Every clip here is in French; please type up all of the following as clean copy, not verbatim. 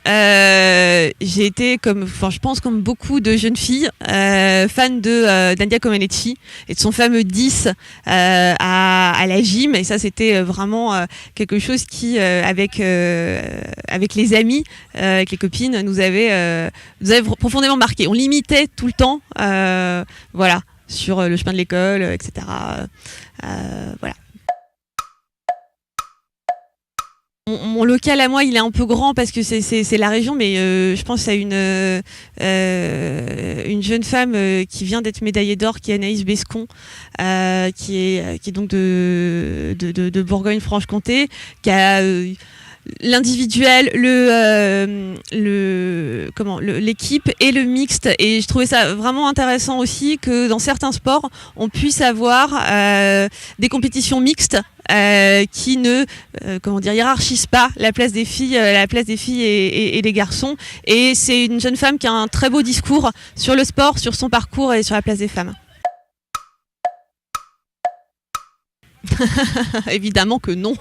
j'ai été je pense comme beaucoup de jeunes filles, fan de Nadia Comaneci et de son fameux 10 à la gym. Et ça, c'était vraiment quelque chose qui, avec les amis, avec les copines, nous avait profondément marqué. On l'imitait tout le temps, voilà, sur le chemin de l'école, etc. Voilà. Mon local à moi, il est un peu grand parce que c'est la région, mais je pense à une jeune femme qui vient d'être médaillée d'or, qui est Anaïs Bescon, qui est donc de Bourgogne-Franche-Comté, qui a l'individuel, l'équipe et le mixte. Et je trouvais ça vraiment intéressant aussi que dans certains sports, on puisse avoir des compétitions mixtes qui ne hiérarchisent pas la place des filles et des garçons. Et c'est une jeune femme qui a un très beau discours sur le sport, sur son parcours et sur la place des femmes. Évidemment que non.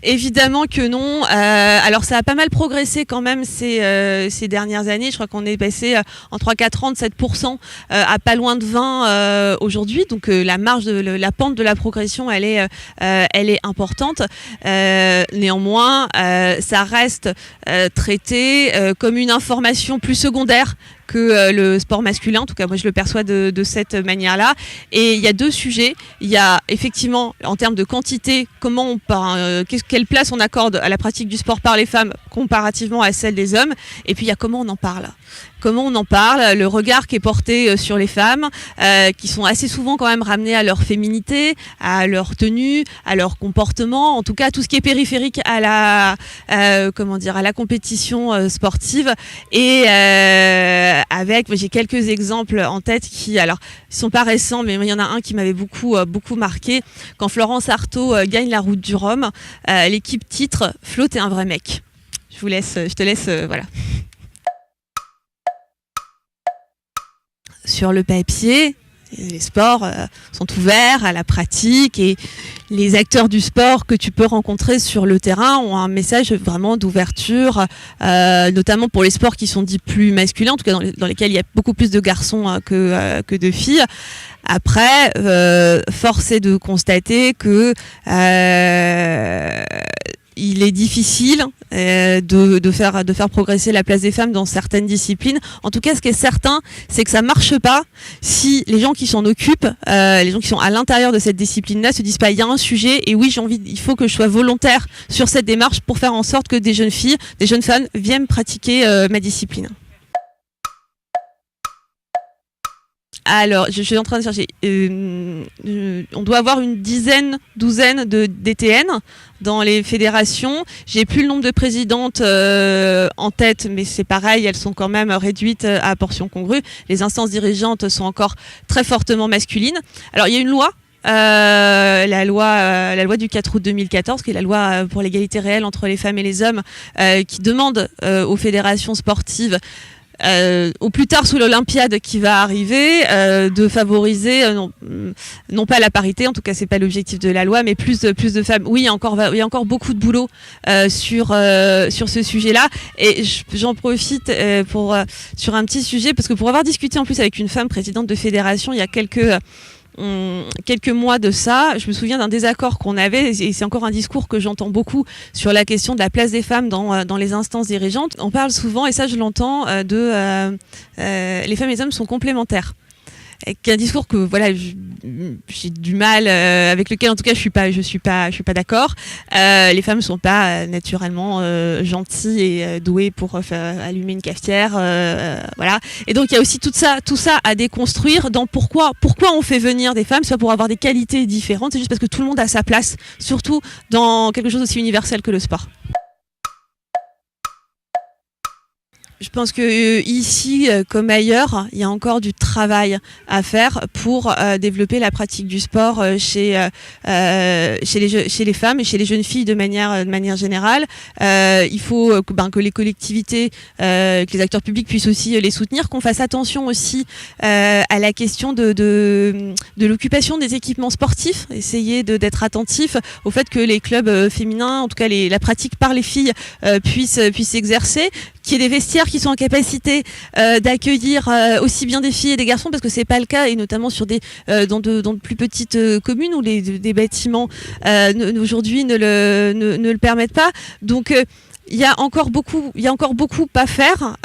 Évidemment que non. Alors ça a pas mal progressé quand même ces dernières années. Je crois qu'on est passé en 3-4 ans de 7% à pas loin de 20 aujourd'hui. Donc la marge la pente de la progression, elle est importante. Néanmoins, ça reste traité comme une information plus secondaire que le sport masculin. En tout cas, moi, je le perçois de cette manière-là. Et il y a deux sujets. Il y a effectivement, en termes de quantité, quelle place on accorde à la pratique du sport par les femmes comparativement à celle des hommes. Et puis, il y a comment on en parle. Comment on en parle, le regard qui est porté sur les femmes, qui sont assez souvent quand même ramenées à leur féminité, à leur tenue, à leur comportement, en tout cas tout ce qui est périphérique à la compétition sportive. Et j'ai quelques exemples en tête qui, alors, ils sont pas récents, mais il y en a un qui m'avait beaucoup marqué. Quand Florence Artaud gagne la Route du Rhum, l'équipe titre Flo, t'es un vrai mec. Je te laisse, voilà. Sur le papier, les sports sont ouverts à la pratique et les acteurs du sport que tu peux rencontrer sur le terrain ont un message vraiment d'ouverture, notamment pour les sports qui sont dits plus masculins, en tout cas dans lesquels il y a beaucoup plus de garçons que de filles. Après, force est de constater que il est difficile de faire progresser la place des femmes dans certaines disciplines. En tout cas, ce qui est certain, c'est que ça marche pas si les gens qui s'en occupent, les gens qui sont à l'intérieur de cette discipline-là, se disent pas il y a un sujet et oui, il faut que je sois volontaire sur cette démarche pour faire en sorte que des jeunes filles, des jeunes femmes viennent pratiquer ma discipline. Alors, je suis en train de chercher. On doit avoir une douzaine de DTN dans les fédérations. J'ai plus le nombre de présidentes en tête, mais c'est pareil, elles sont quand même réduites à portion congrue. Les instances dirigeantes sont encore très fortement masculines. Alors, il y a une loi. La loi du 4 août 2014, qui est la loi pour l'égalité réelle entre les femmes et les hommes, qui demande aux fédérations sportives au plus tard sous l'Olympiade qui va arriver, de favoriser non pas la parité, en tout cas c'est pas l'objectif de la loi, mais plus de femmes. Oui, il y a encore beaucoup de boulot sur ce sujet-là, et j'en profite sur un petit sujet, parce que pour avoir discuté en plus avec une femme présidente de fédération il y a quelques mois de ça, je me souviens d'un désaccord qu'on avait, et c'est encore un discours que j'entends beaucoup sur la question de la place des femmes dans les instances dirigeantes. On parle souvent, et ça je l'entends, les femmes et les hommes sont complémentaires. Un discours que voilà, j'ai du mal, avec lequel en tout cas je suis pas d'accord. Les femmes sont pas naturellement gentilles et douées pour allumer une cafetière, voilà. Et donc il y a aussi tout ça à déconstruire dans pourquoi on fait venir des femmes, soit pour avoir des qualités différentes, c'est juste parce que tout le monde a sa place, surtout dans quelque chose aussi universel que le sport. Je pense que ici, comme ailleurs, il y a encore du travail à faire pour développer la pratique du sport chez les femmes et chez les jeunes filles de manière générale. Il faut que les collectivités, que les acteurs publics puissent aussi les soutenir, qu'on fasse attention aussi à la question de l'occupation des équipements sportifs, essayer d'être attentif au fait que les clubs féminins, en tout cas la pratique par les filles, puissent s'exercer, qu'il y ait des vestiaires qui sont en capacité d'accueillir aussi bien des filles et des garçons, parce que c'est pas le cas, et notamment dans de plus petites communes où des bâtiments aujourd'hui ne le permettent pas. Donc il y a encore beaucoup à faire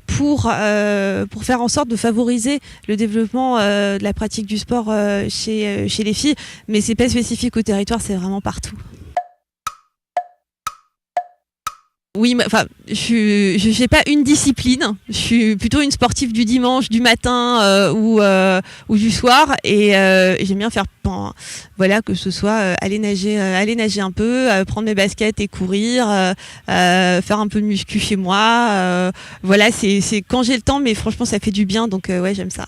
pour faire en sorte de favoriser le développement de la pratique du sport chez les filles, mais c'est pas spécifique au territoire, c'est vraiment partout. Oui, enfin, je fais pas une discipline. Je suis plutôt une sportive du dimanche, du matin ou du soir, et j'aime bien faire, voilà, que ce soit aller nager un peu, prendre mes baskets et courir, faire un peu de muscu chez moi. Voilà, c'est quand j'ai le temps, mais franchement, ça fait du bien, donc ouais, j'aime ça.